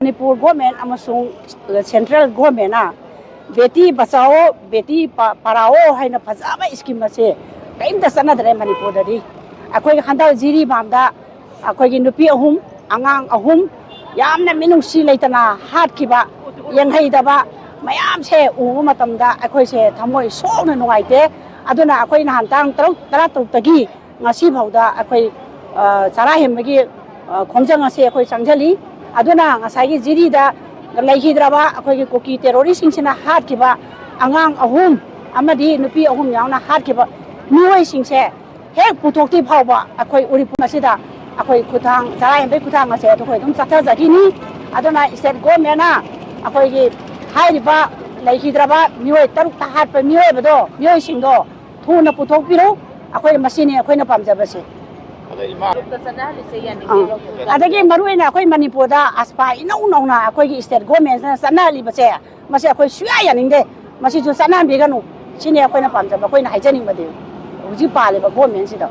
Manipur government amasung central government na beti bachao beti parao haina phajaba scheme ase kaimta sanadre Manipur dadi akhoi handal jiri bamda akhoi gi nupi ahum angang ahum yamna minungsi leitana hat kiba yenghai daba mayam se ubu matamda akhoi se thamoi sokna nuaite aduna akhoi na hantang taruk tagi ngasi bauda akhoi chara hembagi khongjang ase akhoi changjali aduna ngasai jiri da laihidraba akhoi koki terrorist singsina hat kiba angang ahum amadi nupi ahum yauna hat kiba mioi singse hek puthokti phawba akhoi uripuna sida akhoi kuthang chara hembe kuthang ase to khoi dum chatha jagini aduna state government na akhoi gi hairiba laihidraba mioi taruk ta hat pa mioi bado mioi singdo thuna puthokpiru akhoi masini akhoi na pamjabase adagi maruina akhoi Manipur da aspa inau nauna akhoi state government na sanali bache mase akhoi suya yaningde masi ju sanam biganu sini akhoi na pamjaba akhoi na haijaning bade uji pale ba government sida